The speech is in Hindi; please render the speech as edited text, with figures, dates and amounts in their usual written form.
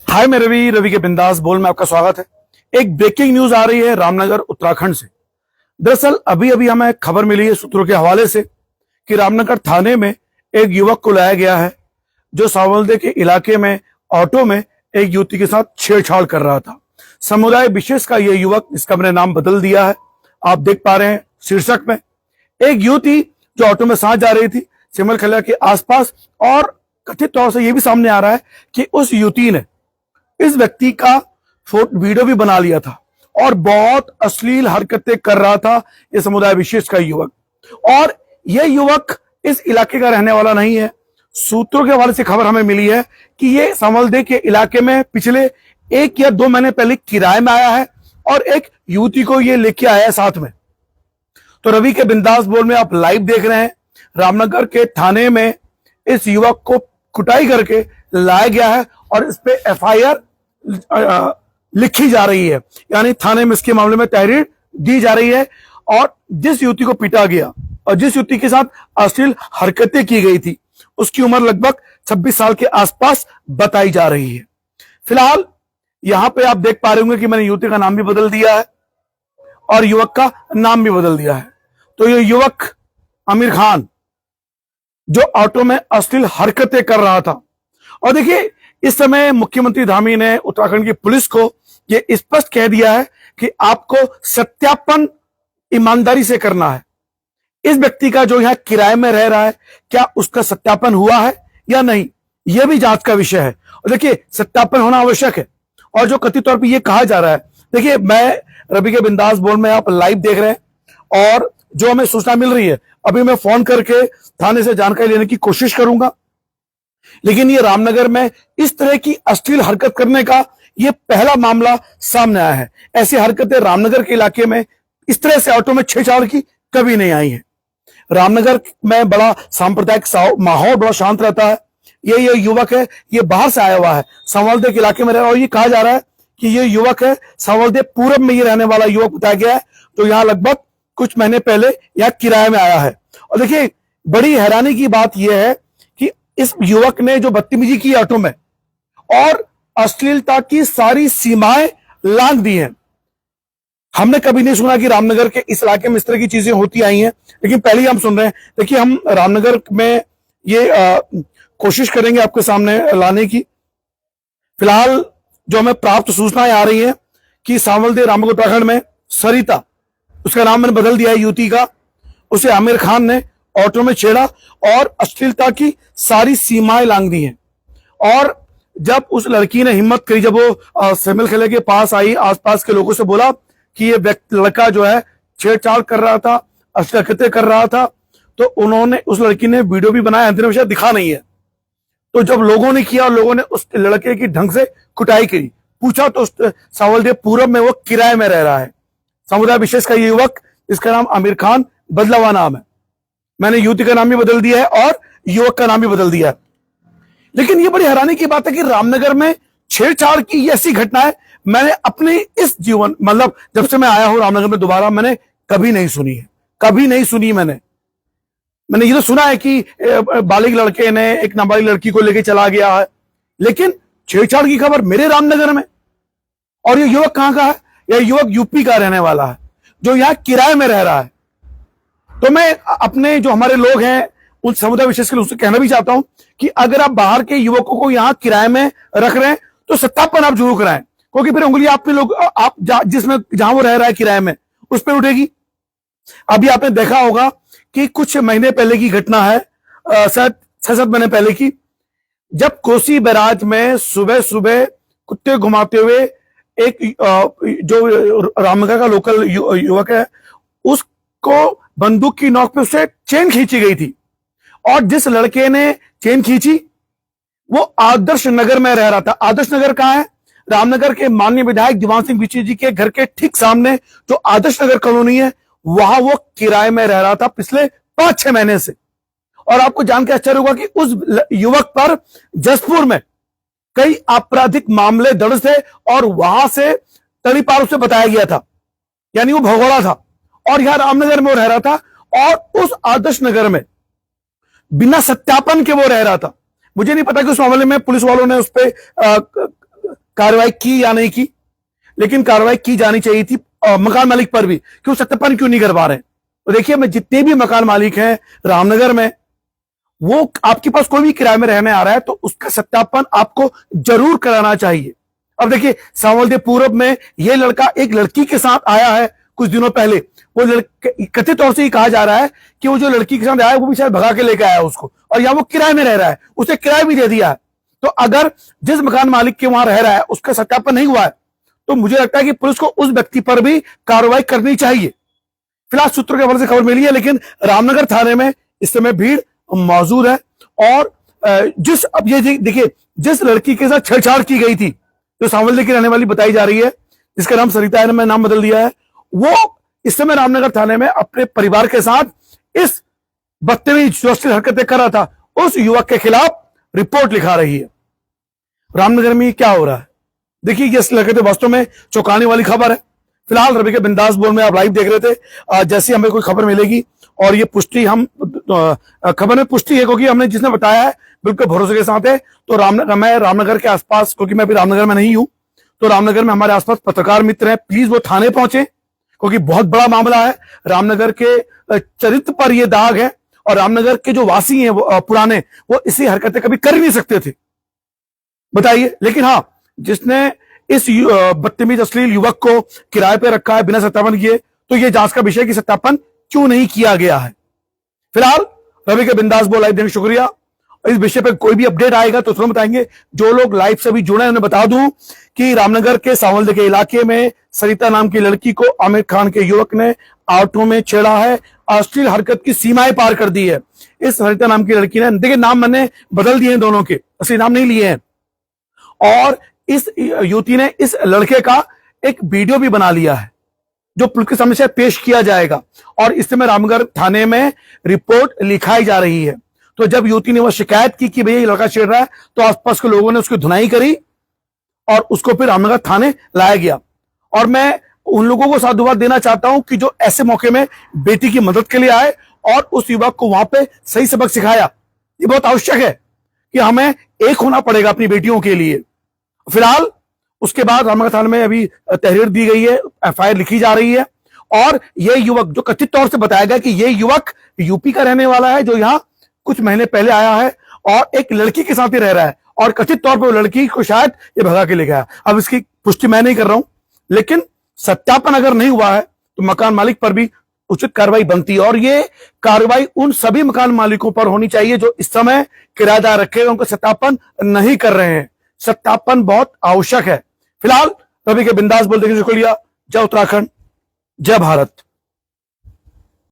हाय मैं रवि के बिंदास बोल में आपका स्वागत है। एक ब्रेकिंग न्यूज आ रही है रामनगर उत्तराखंड से। दरअसल अभी अभी हमें खबर मिली है सूत्रों के हवाले से कि रामनगर थाने में एक युवक को लाया गया है जो सावलदे के इलाके में ऑटो में एक युवती के साथ छेड़छाड़ कर रहा था। समुदाय विशेष का यह युवक, जिसका मैंने नाम बदल दिया है, आप देख पा रहे हैं शीर्षक में, एक युवती जो ऑटो में साथ जा रही थी सिमलखलिया के आसपास, और कथित तौर से यह भी सामने आ रहा है कि उस युवती ने इस व्यक्ति का वीडियो भी बना लिया था और बहुत अश्लील हरकतें कर रहा था ये समुदाय विशेष का युवक। और यह युवक इस इलाके का रहने वाला नहीं है। सूत्रों के हवाले से खबर हमें मिली है कि ये सावलदे के इलाके में पिछले 1 या 2 महीने पहले किराए में आया है और एक युवती को ये लेके आया है साथ में। तो रवि के बिंदास बोल में आप लाइव देख रहे हैं, रामनगर के थाने में इस युवक को कुटाई करके लाया गया है और इस पे एफआईआर लिखी जा रही है, यानी थाने में इसके मामले में तहरीर दी जा रही है। और जिस युवती को पीटा गया और जिस युवती के साथ अश्लील हरकतें की गई थी उसकी उम्र लगभग 26 साल के आसपास बताई जा रही है। फिलहाल यहां पे आप देख पा रहे होंगे कि मैंने युवती का नाम भी बदल दिया है और युवक का नाम भी बदल दिया है। तो ये युवक आमिर खान जो ऑटो में अश्लील हरकतें कर रहा था। और देखिए, इस समय मुख्यमंत्री धामी ने उत्तराखंड की पुलिस को यह स्पष्ट कह दिया है कि आपको सत्यापन ईमानदारी से करना है। इस व्यक्ति का जो यहां किराए में रह रहा है, क्या उसका सत्यापन हुआ है या नहीं, यह भी जांच का विषय है। और देखिए, सत्यापन होना आवश्यक है। और जो कथित तौर पर यह कहा जा रहा है, देखिए मैं रवि के बिंदास बोल में आप लाइव देख रहे हैं और जो हमें सूचना मिल रही है, अभी मैं फोन करके थाने से जानकारी लेने की कोशिश करूंगा। लेकिन ये रामनगर में इस तरह की अश्लील हरकत करने का ये पहला मामला सामने आया है। ऐसी हरकतें रामनगर के इलाके में इस तरह से ऑटो में छेड़छाड़ की कभी नहीं आई है। रामनगर में बड़ा सांप्रदायिक माहौल बड़ा शांत रहता है। ये युवक है, ये बाहर से आया हुआ है, सावलदे के इलाके में रह रहा है और ये कहा जा रहा है कि ये युवक है सावलदे पूरब में ये रहने वाला युवक बताया गया है, तो यहाँ लगभग कुछ महीने पहले यहाँ किराए में आया है। और देखिए, बड़ी हैरानी की बात यह है कि इस युवक ने जो बदतमीजी की ऑटो में और अश्लीलता की सारी सीमाएं लांघ दी हैं। हमने कभी नहीं सुना कि रामनगर के इस इलाके में इस तरह की चीजें होती आई हैं, लेकिन पहले ही हम सुन रहे हैं। देखिए, हम रामनगर में ये कोशिश करेंगे आपके सामने लाने की। फिलहाल जो हमें प्राप्त सूचनाएं आ रही हैं कि सावलदे रामनगर उत्तराखंड में सरिता, उसका नाम मैंने बदल दिया है युवती का, उसे आमिर खान ने ऑटो में छेड़ा और अश्लीलता की सारी सीमाएं लांघ दी हैं। और जब उस लड़की ने हिम्मत करी, जब वो सिमलखलिया के पास आई, आसपास के लोगों से बोला कि ये लड़का जो है छेड़छाड़ कर रहा था, अश्लील हरकतें कर रहा था, तो उन्होंने, उस लड़की ने वीडियो भी बनाया, अंतिम विषय दिखा नहीं है। तो जब लोगों ने किया और लोगों ने उस लड़के की ढंग से कुटाई करी, पूछा तो सावलदे पूरब में वो किराए में रह रहा है। समुदाय विशेष का युवक, इसका नाम आमिर खान, बदला हुआ नाम है। मैंने युवती का नाम भी बदल दिया है और युवक का नाम भी बदल दिया है। लेकिन ये बड़ी हैरानी की बात है कि रामनगर में छेड़छाड़ की ऐसी घटनाएं मैंने अपने इस जीवन, मतलब जब से मैं आया हूं रामनगर में दोबारा, मैंने कभी नहीं सुनी है। कभी नहीं सुनी मैंने ये तो सुना है कि बालिग लड़के ने एक नाबालिग लड़की को लेके चला गया है, लेकिन छेड़छाड़ की खबर मेरे रामनगर में। और ये युवक कहां का है? यह युवक यूपी का रहने वाला है जो यहां किराए में रह रहा है। तो मैं अपने जो हमारे लोग हैं उन समुदाय विशेष के लोगों से कहना भी चाहता हूं कि अगर आप बाहर के युवकों को यहां किराए में रख रहे हैं तो सत्यापन आप जरूर कराएं, क्योंकि फिर उंगली आप पे लोग, आप जिसमें जहां वो रह रहा है किराए में, उस पर उठेगी। अभी आपने देखा होगा कि कुछ महीने पहले की घटना है, शायद 6-7 महीने पहले की, जब कोसी बैराज में सुबह सुबह कुत्ते घुमाते हुए एक जो रामनगर का लोकल युवक है, उसको बंदूक की नोक पे उससे चेन खींची गई थी। और जिस लड़के ने चेन खींची वो आदर्श नगर में रह रहा था। आदर्श नगर कहां है? रामनगर के माननीय विधायक दीवान सिंह बिछी जी के घर के ठीक सामने जो आदर्श नगर कॉलोनी है, वहां वो किराए में रह रहा था पिछले 5-6 महीने से। और आपको जानकर आश्चर्य होगा कि उस युवक पर जसपुर में कई आपराधिक मामले दर्ज थे और वहां से तड़ीपार उसे बताया गया था, यानी वो भगोड़ा था और यहां रामनगर में वो रह रहा था। और उस आदर्श नगर में बिना सत्यापन के वो रह रहा था। मुझे नहीं पता कि उस मामले में पुलिस वालों ने उस पर कार्रवाई की या नहीं की, लेकिन कार्रवाई की जानी चाहिए थी मकान मालिक पर भी, क्यों सत्यापन क्यों नहीं कर पा रहे। तो देखिए, मैं जितने भी मकान मालिक हैं रामनगर में, वो आपके पास कोई भी किराए में रहने आ रहा है तो उसका सत्यापन आपको जरूर कराना चाहिए। अब देखिए, सांवलदेव पूरब में यह लड़का एक लड़की के साथ आया है कुछ दिनों पहले। वो लड़के, कथित तौर से ही कहा जा रहा है कि वो जो लड़की के साथ आया है वो भी शायद भगा के लेकर आया उसको, और यहां वो किराए में रह रहा है, उसे किराया भी दे दिया है। तो अगर जिस मकान मालिक के वहां रह रहा है उसका सत्यापन नहीं हुआ है, तो मुझे लगता है कि पुलिस को उस व्यक्ति पर भी कार्रवाई करनी चाहिए। फिलहाल सूत्रों के हवाले से खबर मिली है, लेकिन रामनगर थाने में इस समय भीड़ मौजूद है। और जिस, अब ये देखिए, जिस लड़की के साथ छेड़छाड़ की गई थी, जो सांवलदेव की रहने वाली बताई जा रही है, जिसका नाम सरिता है, मैं नाम बदल दिया है, वो इस समय रामनगर थाने में अपने परिवार के साथ इस बदतमीज जो हरकतें कर रहा था उस युवक के खिलाफ रिपोर्ट लिखा रही है। रामनगर में क्या हो रहा है देखिए, ये हरकतें वास्तव में चौंकाने वाली खबर है। फिलहाल रवि के बिंदास बोल में आप लाइव देख रहे थे। जैसे हमें कोई खबर मिलेगी और ये पुष्टि, हम खबर में पुष्टि है क्योंकि हमने जिसने बताया है बिल्कुल भरोसे के साथ है। तो मैं रामनगर के आसपास, क्योंकि मैं अभी रामनगर में नहीं हूं, तो रामनगर में हमारे आसपास पत्रकार मित्र हैं, प्लीज वो थाने पहुंचे, क्योंकि बहुत बड़ा मामला है। रामनगर के चरित्र पर यह दाग है, और रामनगर के जो वासी हैं वो पुराने, वो इसी हरकतें कभी कर ही नहीं सकते थे, बताइए। लेकिन हाँ, जिसने इस बदतमीज अश्लील युवक को किराए पे रखा है बिना सत्यापन किए, तो यह जांच का विषय कि सत्यापन क्यों नहीं किया गया है। फिलहाल रवि के बिंदास बोल लाइव देने शुक्रिया। इस विषय पर कोई भी अपडेट आएगा तो तुरंत बताएंगे। जो लोग लाइव से भी जुड़े हैं उन्हें बता दूं कि रामनगर के सांवलदेव के इलाके में सरिता नाम की लड़की को आमिर खान के युवक ने ऑटो में छेड़ा है, अश्लील हरकत की सीमाएं पार कर दी है। इस सरिता नाम की लड़की ने, देखिए नाम मैंने बदल दिए हैं दोनों के, असली नाम नहीं लिए हैं, और इस युवती ने इस लड़के का एक वीडियो भी बना लिया है जो पुलिस के सामने से पेश किया जाएगा, और इस समय रामनगर थाने में रिपोर्ट लिखाई जा रही है। तो जब युवती ने वह शिकायत की कि भैया ये लड़का छेड़ रहा है, तो आसपास के लोगों ने उसकी धुनाई करी और उसको फिर रामनगर थाने लाया गया। और मैं उन लोगों को साधुवाद देना चाहता हूं कि जो ऐसे मौके में बेटी की मदद के लिए आए और उस युवक को वहां पे सही सबक सिखाया। ये बहुत आवश्यक है कि हमें एक होना पड़ेगा अपनी बेटियों के लिए। फिलहाल उसके बाद रामनगर थाने में अभी तहरीर दी गई है, एफआईआर लिखी जा रही है, और यह युवक जो कथित तौर से बताया गया कि यह युवक यूपी का रहने वाला है, जो यहां कुछ महीने पहले आया है और एक लड़की के साथ ही रह रहा है, और कथित तौर पर लड़की को शायद ये भगा के ले गया। अब इसकी पुष्टि मैं नहीं कर रहा हूं, लेकिन सत्यापन अगर नहीं हुआ है तो मकान मालिक पर भी उचित कार्रवाई बनती है, और ये कार्रवाई उन सभी मकान मालिकों पर होनी चाहिए जो इस समय किराएदार रखे हैं, उनका सत्यापन नहीं कर रहे हैं। सत्यापन बहुत आवश्यक है। फिलहाल रवि के बिंदास बोल देखने को लिया। जय उत्तराखंड, जय भारत।